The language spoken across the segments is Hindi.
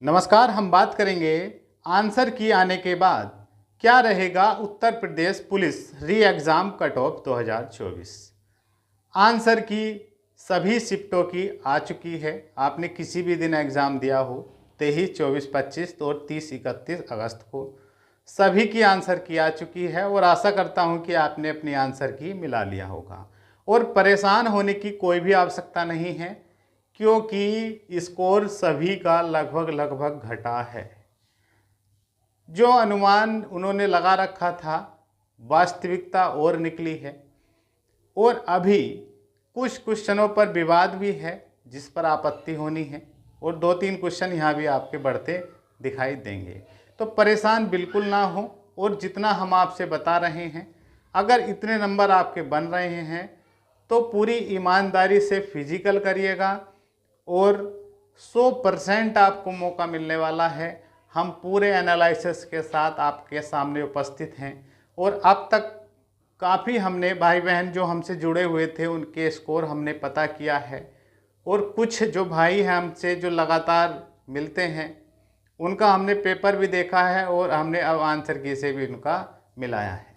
नमस्कार। हम बात करेंगे आंसर की आने के बाद क्या रहेगा Uttar Pradesh police re exam cut off 2024। Answer key सभी शिफ्टों की आ चुकी है। आपने किसी भी दिन एग्ज़ाम दिया हो 23, 24, 25 और 30, 31 अगस्त को सभी की आंसर की आ चुकी है और आशा करता हूं कि आपने अपनी आंसर की मिला लिया होगा और परेशान होने की कोई भी आवश्यकता नहीं है, क्योंकि स्कोर सभी का लगभग लगभग घटा है। जो अनुमान उन्होंने लगा रखा था वास्तविकता और निकली है और अभी कुछ क्वेश्चनों पर विवाद भी है जिस पर आपत्ति होनी है और 2-3 क्वेश्चन यहाँ भी आपके बढ़ते दिखाई देंगे। तो परेशान बिल्कुल ना हो और जितना हम आपसे बता रहे हैं, अगर इतने नंबर आपके बन रहे हैं तो पूरी ईमानदारी से फिजिकल करिएगा और 100% आपको मौका मिलने वाला है। हम पूरे एनालिसिस के साथ आपके सामने उपस्थित हैं और अब तक काफ़ी हमने भाई बहन जो हमसे जुड़े हुए थे उनके स्कोर हमने पता किया है और कुछ जो भाई हैं हमसे जो लगातार मिलते हैं उनका हमने पेपर भी देखा है और हमने अब आंसर की से भी उनका मिलाया है।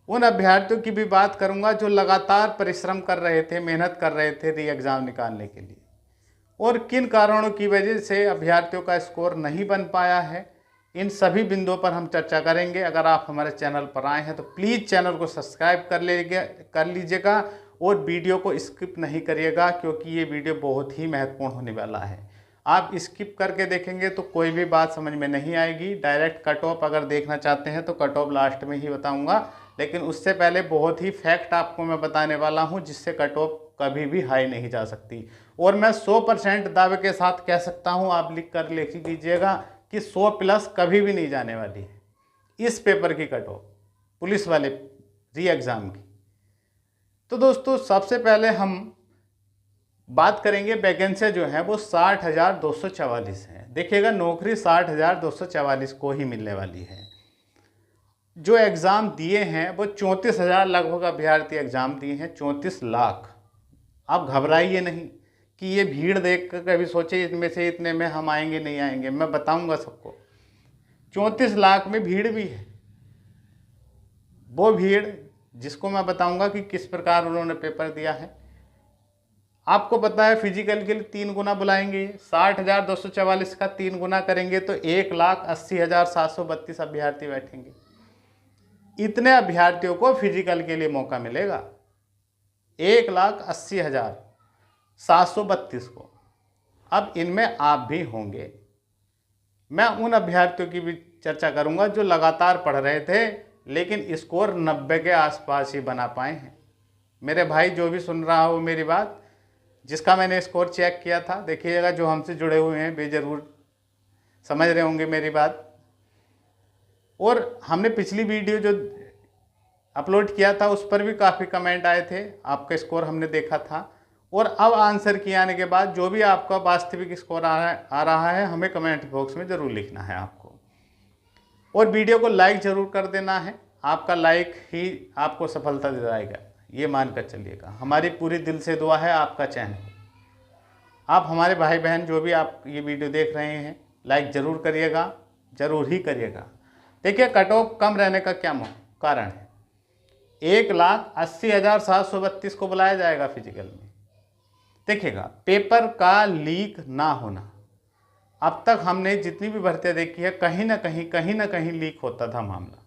उन अभ्यर्थियों की भी बात करूंगा जो लगातार परिश्रम कर रहे थे, मेहनत कर रहे थे री एग्ज़ाम निकालने के लिए और किन कारणों की वजह से अभ्यर्थियों का स्कोर नहीं बन पाया है, इन सभी बिंदुओं पर हम चर्चा करेंगे। अगर आप हमारे चैनल पर आए हैं तो प्लीज़ चैनल को सब्सक्राइब कर लीजिएगा और वीडियो को स्किप नहीं करिएगा, क्योंकि ये वीडियो बहुत ही महत्वपूर्ण होने वाला है। आप स्किप करके देखेंगे तो कोई भी बात समझ में नहीं आएगी। डायरेक्ट कट ऑफ अगर देखना चाहते हैं तो कट ऑफ लास्ट में ही बताऊँगा, लेकिन उससे पहले बहुत ही फैक्ट आपको मैं बताने वाला हूँ जिससे कट ऑफ कभी भी हाई नहीं जा सकती। और मैं 100% दावे के साथ कह सकता हूँ, आप लिख लीजिएगा कि 100 प्लस कभी भी नहीं जाने वाली है इस पेपर की कट ऑफ पुलिस वाले री एग्ज़ाम की। तो दोस्तों सबसे पहले हम बात करेंगे वैकेंसी जो है वो 60,244 है। देखिएगा नौकरी 60,244 को ही मिलने वाली है। जो एग्ज़ाम दिए हैं वो 34,000 लगभग अभ्यर्थी एग्ज़ाम दिए हैं, 34 लाख। आप घबराइए नहीं कि ये भीड़ देख कर कभी सोचे इनमें से इतने में हम आएंगे नहीं आएंगे। मैं बताऊंगा सबको 34 लाख में भीड़ भी है। वो भीड़ जिसको मैं बताऊंगा कि किस प्रकार उन्होंने पेपर दिया है। आपको पता है फिजिकल के लिए 3 गुना बुलाएंगे, 60,244 का 3 गुना करेंगे तो 1,80,732 अभ्यर्थी बैठेंगे। इतने अभ्यर्थियों को फिजिकल के लिए मौका मिलेगा, 1,80,732 को। अब इनमें आप भी होंगे। मैं उन अभ्यर्थियों की भी चर्चा करूंगा जो लगातार पढ़ रहे थे लेकिन स्कोर 90 के आसपास ही बना पाए हैं। मेरे भाई जो भी सुन रहा हो मेरी बात, जिसका मैंने स्कोर चेक किया था, देखिएगा जो हमसे जुड़े हुए हैं वे ज़रूर समझ रहे होंगे मेरी बात। और हमने पिछली वीडियो जो अपलोड किया था उस पर भी काफ़ी कमेंट आए थे, आपका स्कोर हमने देखा था। और अब आंसर की आने के बाद जो भी आपका वास्तविक स्कोर आ रहा है हमें कमेंट बॉक्स में ज़रूर लिखना है आपको, और वीडियो को लाइक ज़रूर कर देना है। आपका लाइक ही आपको सफलता दिलाएगा, ये मानकर चलिएगा। हमारी पूरी दिल से दुआ है आपका चैनल, आप हमारे भाई बहन जो भी आप ये वीडियो देख रहे हैं लाइक ज़रूर करिएगा, ज़रूर ही करिएगा। देखिए कट ऑफ कम रहने का क्या कारण है। 1,80,732 को बुलाया जाएगा फिजिकल में। देखिएगा पेपर का लीक ना होना, अब तक हमने जितनी भी भर्तियां देखी है कहीं ना कहीं लीक होता था मामला।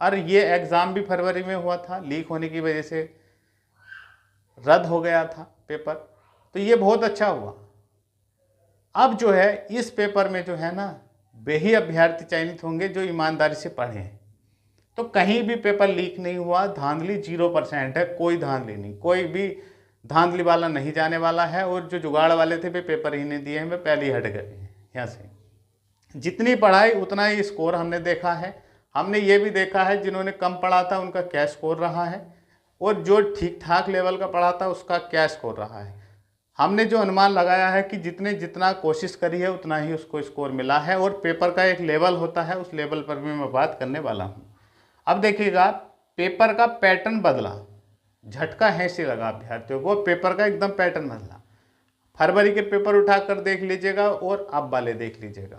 और ये एग्ज़ाम भी फरवरी में हुआ था, लीक होने की वजह से रद्द हो गया था पेपर, तो ये बहुत अच्छा हुआ। अब जो है इस पेपर में जो है ना वही अभ्यर्थी चयनित होंगे जो ईमानदारी से पढ़े हैं। तो कहीं भी पेपर लीक नहीं हुआ, धांधली 0% है, कोई धांधली नहीं, कोई भी धांधली वाला नहीं जाने वाला है। और जो जुगाड़ वाले थे वे पेपर ही नहीं दिए हैं, वे पहले ही हट गए यहाँ से। जितनी पढ़ाई उतना ही स्कोर हमने देखा है। हमने ये भी देखा है जिन्होंने कम पढ़ा था उनका क्या स्कोर रहा है और जो ठीक ठाक लेवल का पढ़ा था उसका क्या स्कोर रहा है। हमने जो अनुमान लगाया है कि जितना कोशिश करी है उतना ही उसको स्कोर मिला है। और पेपर का एक लेवल होता है, उस लेवल पर भी मैं बात करने वाला हूँ। अब देखिएगा पेपर का पैटर्न बदला, झटका है से लगा अभ्यर्थियों को, पेपर का एकदम पैटर्न बदला। फरवरी के पेपर उठाकर देख लीजिएगा और अब वाले देख लीजिएगा।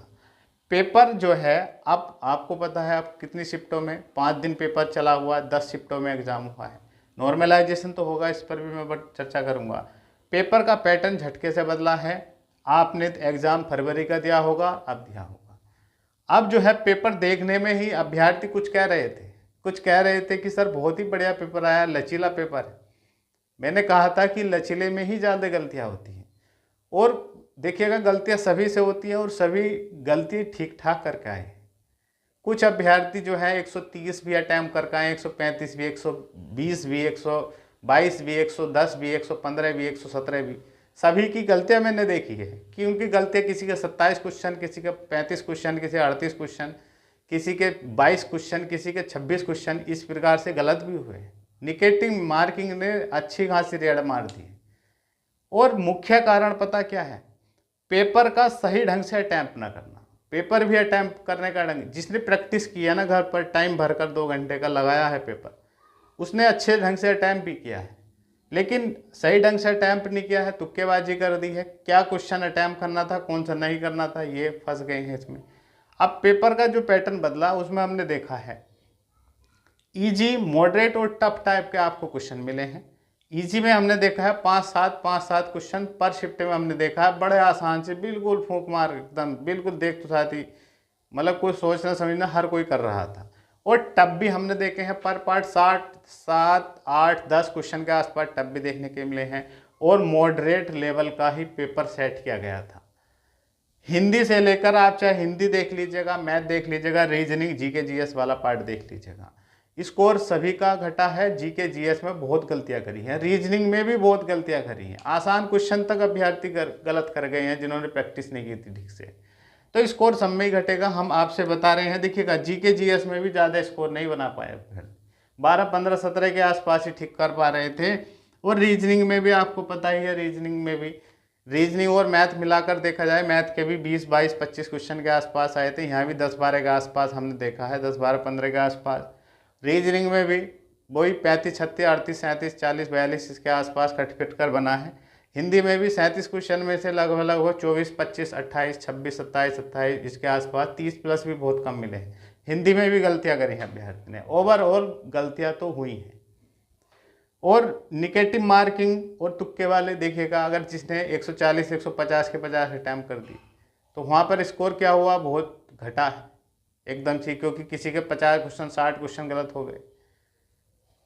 पेपर जो है अब आपको पता है अब कितनी शिफ्टों में, 5 दिन पेपर चला हुआ है, 10 शिफ्टों में एग्जाम हुआ है। नॉर्मलाइजेशन तो होगा, इस पर भी मैं चर्चा करूंगा। पेपर का पैटर्न झटके से बदला है। आपने एग्जाम फरवरी का दिया होगा, अब दिया होगा। अब जो है पेपर देखने में ही अभ्यर्थी कुछ कह रहे थे कि सर बहुत ही बढ़िया पेपर आया, लचीला पेपर है। मैंने कहा था कि लचीले में ही ज़्यादा गलतियाँ होती हैं, और देखिएगा गलतियाँ सभी से होती हैं और सभी गलती ठीक ठाक करके आए। कुछ अभ्यर्थी जो है 130 भी अटैम्प्ट करके आए, 135 भी, 120 भी, 122 भी, 110 भी, 115 भी, 117 भी। सभी की गलतियां मैंने देखी है कि उनकी गलतियां किसी के 27 क्वेश्चन, किसी के 35 क्वेश्चन, किसी के 38 क्वेश्चन, किसी के 22 क्वेश्चन, किसी के 26 क्वेश्चन, इस प्रकार से गलत भी हुए। निगेटिव मार्किंग ने अच्छी खासी रेड मार दी। और मुख्य कारण पता क्या है? पेपर का सही ढंग से अटैम्प्ट ना करना। पेपर भी अटैम्प्ट करने का ढंग, जिसने प्रैक्टिस किया ना घर पर, टाइम भरकर 2 घंटे का लगाया है पेपर, उसने अच्छे ढंग से अटैम्प्ट भी किया है, लेकिन सही ढंग से अटैम्प्ट नहीं किया है, तुक्केबाजी कर दी है। क्या क्वेश्चन अटैम्प्ट करना था, कौन सा नहीं करना था, ये फंस गए हैं इसमें। अब पेपर का जो पैटर्न बदला उसमें हमने देखा है इजी, मॉडरेट और टफ टाइप के आपको क्वेश्चन मिले हैं। इजी में हमने देखा है 5-7 क्वेश्चन पर शिफ्ट में हमने देखा है, बड़े आसान से, बिल्कुल फूंक मार एकदम, बिल्कुल देख तो साथ ही मतलब कोई सोचना समझना हर कोई कर रहा था। और टफ भी हमने देखे हैं पर पार्ट 7-8-10 क्वेश्चन के आसपास टफ भी देखने के मिले हैं, और मॉडरेट लेवल का ही पेपर सेट किया गया था। हिंदी से लेकर आप चाहे हिंदी देख लीजिएगा, मैथ देख लीजिएगा, रीजनिंग, जीके जीएस वाला पार्ट देख लीजिएगा, स्कोर सभी का घटा है। जीके जीएस में बहुत गलतियां करी हैं, रीजनिंग में भी बहुत गलतियां करी हैं, आसान क्वेश्चन तक अभ्यर्थी गलत कर गए हैं जिन्होंने प्रैक्टिस नहीं की थी ठीक से, तो स्कोर सब में ही घटेगा। हम आपसे बता रहे हैं, देखिएगा जीके जीएस में भी ज़्यादा स्कोर नहीं बना पाए, 12, 15, 17 के आसपास ही ठीक कर पा रहे थे। और रीजनिंग में भी आपको पता ही है, रीजनिंग और मैथ मिलाकर देखा जाए, मैथ के भी 20, 22, 25 क्वेश्चन के आसपास आए थे, यहाँ भी 10, 12 के आसपास हमने देखा है, 10, 12, 15 के आसपास। रीजनिंग में भी वही 35, 36, 38, 37, 40, 42 इसके आसपास खटखट कर बना है। हिंदी में भी 37 क्वेश्चन में से लगभग 24, 25, 28, 26, 27, 28 इसके आसपास, 30 प्लस भी बहुत कम मिले हैं। हिंदी में भी गलतियां करी हैं अभ्यर्थी ने, ओवरऑल गलतियां तो हुई हैं। और निगेटिव मार्किंग और तुक्के वाले देखिएगा, अगर जिसने 140, 150 के 50 अटैम्प्ट कर दी तो वहाँ पर स्कोर क्या हुआ, बहुत घटा है एकदम से, क्योंकि किसी के 50 क्वेश्चन, 60 क्वेश्चन गलत हो गए।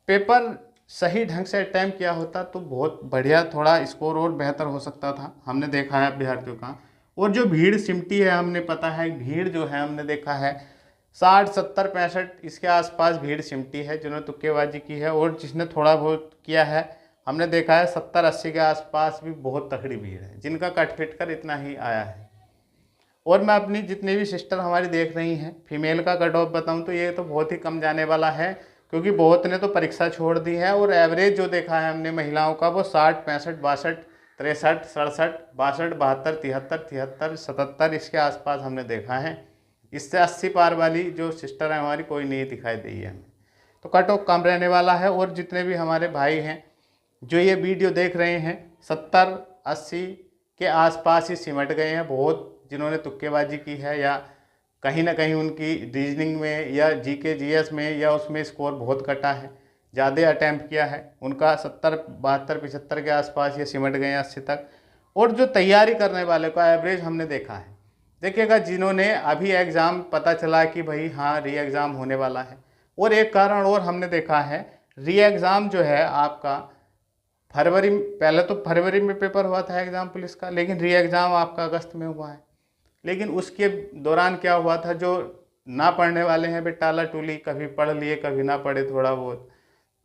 पेपर सही ढंग से अटैम्प्ट किया होता तो बहुत बढ़िया, थोड़ा स्कोर और बेहतर हो सकता था, हमने देखा है अभ्यर्थियों का। और जो भीड़ सिमटी है, हमने पता है भीड़ जो है हमने देखा है 60, 70, 65 इसके आसपास भीड़ सिमटी है जिन्होंने तुक्केबाजी की है। और जिसने थोड़ा बहुत किया है हमने देखा है 70, 80 के आसपास भी बहुत तगड़ी भीड़ है जिनका कट फिट कर इतना ही आया है। और मैं अपनी जितनी भी सिस्टर हमारी देख रही हैं, फीमेल का कट ऑफ बताऊँ तो ये तो बहुत ही कम जाने वाला है, क्योंकि बहुत ने तो परीक्षा छोड़ दी है। और एवरेज जो देखा है हमने महिलाओं का वो 60, 65, 62, 63, 67, 62, 72, 73, 73, 77 इसके आसपास हमने देखा है। इससे 80 पार वाली जो सिस्टर है हमारी कोई नहीं दिखाई दी है हमें, तो कट ऑफ कम रहने वाला है। और जितने भी हमारे भाई हैं जो ये वीडियो देख रहे हैं 70, 80 के आसपास ही सिमट गए हैं, बहुत जिन्होंने तुक्केबाजी की है या कहीं ना कहीं उनकी रीजनिंग में या जीके जीएस में या उसमें स्कोर बहुत कटा है, ज़्यादा अटैम्प्ट किया है, उनका 70, 72, 75 के आसपास ये सिमट गए हैं 80 तक। और जो तैयारी करने वाले का एवरेज हमने देखा है, देखिएगा जिन्होंने अभी एग्ज़ाम पता चला कि भाई हाँ री एग्ज़ाम होने वाला है। और एक कारण और हमने देखा है, री एग्ज़ाम जो है आपका फरवरी, पहले तो फरवरी में पेपर हुआ था एग्ज़ाम पुलिस का, लेकिन री एग्ज़ाम आपका अगस्त में हुआ है। लेकिन उसके दौरान क्या हुआ था, जो ना पढ़ने वाले हैं वे टाला टूली, कभी पढ़ लिए कभी ना पढ़े थोड़ा बहुत,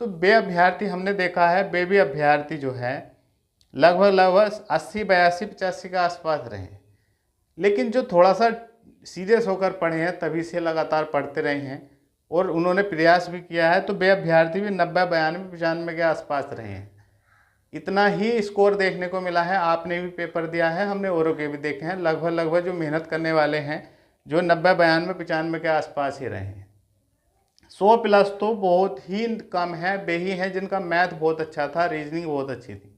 तो बे अभ्यर्थी हमने देखा है, बे भी अभ्यर्थी जो है लगभग 80, 82, 85 के आसपास रहे। लेकिन जो थोड़ा सा सीरियस होकर पढ़े हैं, तभी से लगातार पढ़ते रहे हैं और उन्होंने प्रयास भी किया है, तो बे अभ्यर्थी भी 90, 92, 95 के आसपास रहे हैं। इतना ही स्कोर देखने को मिला है। आपने भी पेपर दिया है, हमने औरों के भी देखे हैं, लगभग जो मेहनत करने वाले हैं जो 90, 92, 95 के आसपास ही रहे हैं। 100 प्लस तो बहुत ही कम है, वे ही हैं जिनका मैथ बहुत अच्छा था, रीजनिंग बहुत अच्छी थी,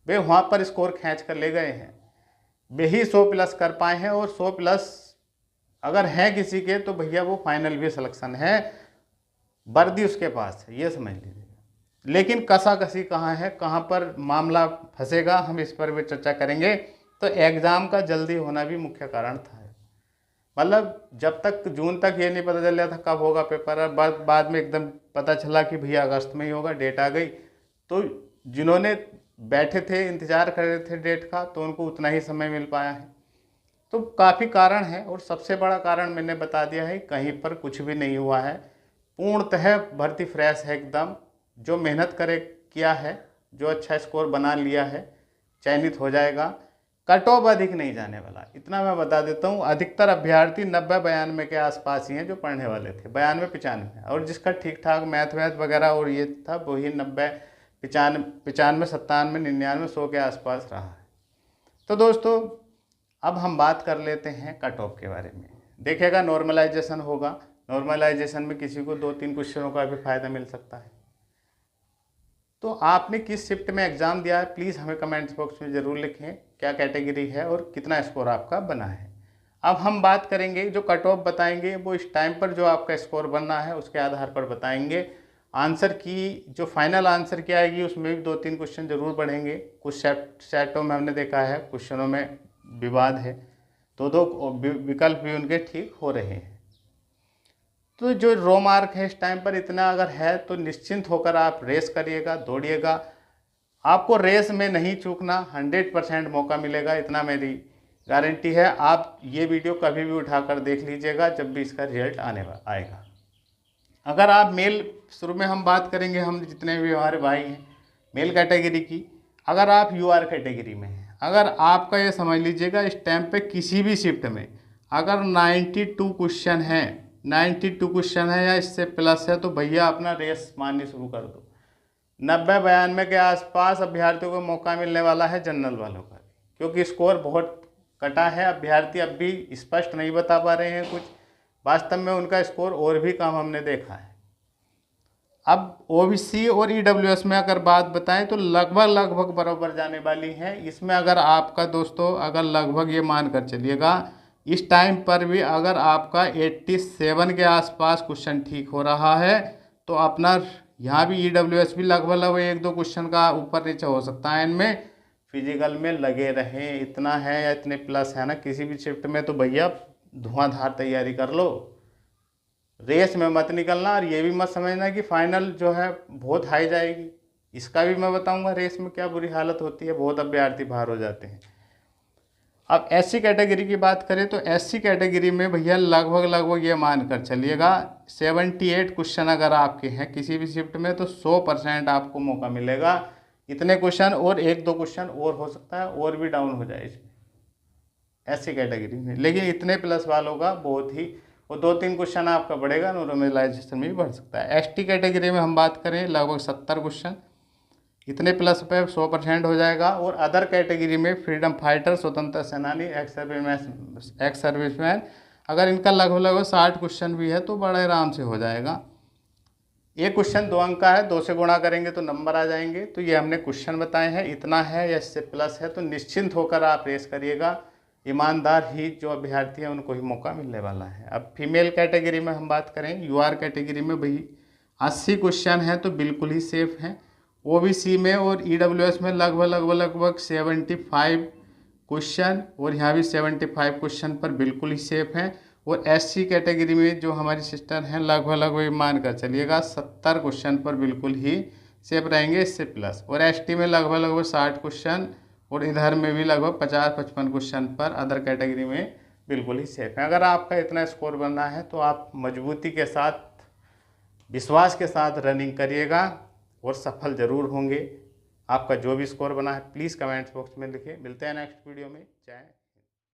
वे वहाँ पर स्कोर खींच कर ले गए हैं। वे ही 100 प्लस कर पाए हैं, और 100 प्लस अगर हैं किसी के तो भैया वो फाइनल भी सिलेक्शन है, वर्दी उसके पास है, ये समझ लीजिए। लेकिन कसाकसी कहाँ है, कहाँ पर मामला फंसेगा, हम इस पर भी चर्चा करेंगे। तो एग्ज़ाम का जल्दी होना भी मुख्य कारण था। मतलब जब तक जून तक ये नहीं पता चल रहा था कब होगा पेपर, बाद में एकदम पता चला कि भैया अगस्त में ही होगा, डेट आ गई। तो जिन्होंने बैठे थे, इंतज़ार कर रहे थे डेट का, तो उनको उतना ही समय मिल पाया है। तो काफ़ी कारण है, और सबसे बड़ा कारण मैंने बता दिया है, कहीं पर कुछ भी नहीं हुआ है, पूर्णतः भर्ती फ्रेश है एकदम। जो मेहनत किया है, जो अच्छा स्कोर बना लिया है, चयनित हो जाएगा। कट ऑफ अधिक नहीं जाने वाला, इतना मैं बता देता हूँ। अधिकतर अभ्यर्थी 90-92 के आसपास ही हैं जो पढ़ने वाले थे, 92-95, और जिसका ठीक ठाक मैथ वगैरह और ये था वही 90-95, 97, 99, 100 के आसपास रहा है। तो दोस्तों अब हम बात कर लेते हैं कट ऑफ के बारे में। देखिएगा नॉर्मलाइजेशन होगा, नॉर्मलाइजेशन में किसी को 2-3 क्वेश्चनों का भी फायदा मिल सकता है। तो आपने किस शिफ्ट में एग्ज़ाम दिया है, प्लीज़ हमें कमेंट्स बॉक्स में ज़रूर लिखें, क्या कैटेगरी है और कितना स्कोर आपका बना है। अब हम बात करेंगे, जो कट ऑफ बताएंगे वो इस टाइम पर जो आपका स्कोर बनना है उसके आधार पर बताएंगे। आंसर की जो फाइनल आंसर की आएगी उसमें भी 2-3 क्वेश्चन ज़रूर बढ़ेंगे। कुछ सेटों में हमने देखा है क्वेश्चनों में विवाद है, तो 2 विकल्प भी उनके ठीक हो रहे हैं। तो जो रो मार्क है इस टाइम पर इतना अगर है तो निश्चिंत होकर आप रेस करिएगा, दौड़िएगा। आपको रेस में नहीं चूकना, 100% मौका मिलेगा, इतना मेरी गारंटी है। आप ये वीडियो कभी भी उठाकर देख लीजिएगा जब भी इसका रिजल्ट आएगा। अगर आप मेल, शुरू में हम बात करेंगे, हम जितने भी हमारे भाई हैं मेल कैटेगरी की, अगर आप यूआर कैटेगरी में हैं, अगर आपका ये समझ लीजिएगा इस टाइम पे किसी भी शिफ्ट में अगर 92 क्वेश्चन है, 92 क्वेश्चन है या इससे प्लस है, तो भैया अपना रेस मारनी शुरू कर दो। 90-92 के आसपास अभ्यर्थियों को मौका मिलने वाला है, जनरल वालों का, क्योंकि स्कोर बहुत कटा है। अभ्यर्थी अब भी स्पष्ट नहीं बता पा रहे हैं कुछ, वास्तव में उनका स्कोर और भी कम हमने देखा है। अब ओबीसी और ईडब्ल्यूएस में अगर बात बताएं तो लगभग बराबर जाने वाली है। इसमें अगर आपका दोस्तों अगर लगभग ये मान कर चलिएगा इस टाइम पर भी अगर आपका 87 के आसपास क्वेश्चन ठीक हो रहा है, तो अपना यहाँ भी ईडब्ल्यूएस भी लगभग 1-2 क्वेश्चन का ऊपर नीचे हो सकता है। इनमें फिजिकल में लगे रहें, इतना है या इतने प्लस है ना किसी भी शिफ्ट में, तो भैया धुआंधार तैयारी कर लो, रेस में मत निकलना। और ये भी मत समझना कि फाइनल जो है बहुत हाई जाएगी, इसका भी मैं बताऊंगा रेस में क्या बुरी हालत होती है, बहुत अभ्यर्थी बाहर हो जाते हैं। अब एससी कैटेगरी की बात करें तो एससी कैटेगरी में भैया लगभग ये मान कर चलिएगा 78 क्वेश्चन अगर आपके हैं किसी भी शिफ्ट में, तो 100% आपको मौका मिलेगा। इतने क्वेश्चन और 1-2 क्वेश्चन और हो सकता है और भी डाउन हो जाए इसमें एससी कैटेगरी में, लेकिन इतने प्लस वालों का बहुत ही, वो 2-3 क्वेश्चन आपका बढ़ेगा, नॉर्मलाइजेशन में भी बढ़ सकता है। एसटी कैटेगरी में हम बात करें लगभग 70 क्वेश्चन, इतने प्लस पे 100% हो जाएगा। और अदर कैटेगरी में फ्रीडम फाइटर, स्वतंत्रता सेनानी, एक्स सर्विसमैन, अगर इनका लगभग 60 क्वेश्चन भी है तो बड़े आराम से हो जाएगा। एक क्वेश्चन 2 अंक का है, 2 से गुणा करेंगे तो नंबर आ जाएंगे। तो ये हमने क्वेश्चन बताए हैं, इतना है या इससे प्लस है, तो निश्चिंत होकर आप रेस करिएगा। ईमानदार ही जो अभ्यर्थी हैं उनको ही मौका मिलने वाला है। अब फीमेल कैटेगरी में हम बात करें, यूआर कैटेगरी में भाई 80 क्वेश्चन हैं तो बिल्कुल ही सेफ हैं। ओबीसी में और ईडब्ल्यूएस में लगभग 75 क्वेश्चन, और यहाँ भी 75 क्वेश्चन पर बिल्कुल ही सेफ हैं। और एससी कैटेगरी में जो हमारी सिस्टर हैं लगभग मान कर चलिएगा 70 क्वेश्चन पर बिल्कुल ही सेफ रहेंगे, इससे प्लस। और एसटी में लगभग 60 क्वेश्चन, और इधर में भी लगभग 50-55 क्वेश्चन पर अदर कैटेगरी में बिल्कुल ही सेफ है। अगर आपका इतना स्कोर बनना है तो आप मजबूती के साथ, विश्वास के साथ रनिंग करिएगा और सफल ज़रूर होंगे। आपका जो भी स्कोर बना है प्लीज़ कमेंट्स बॉक्स में लिखिए। मिलते हैं नेक्स्ट वीडियो में। जय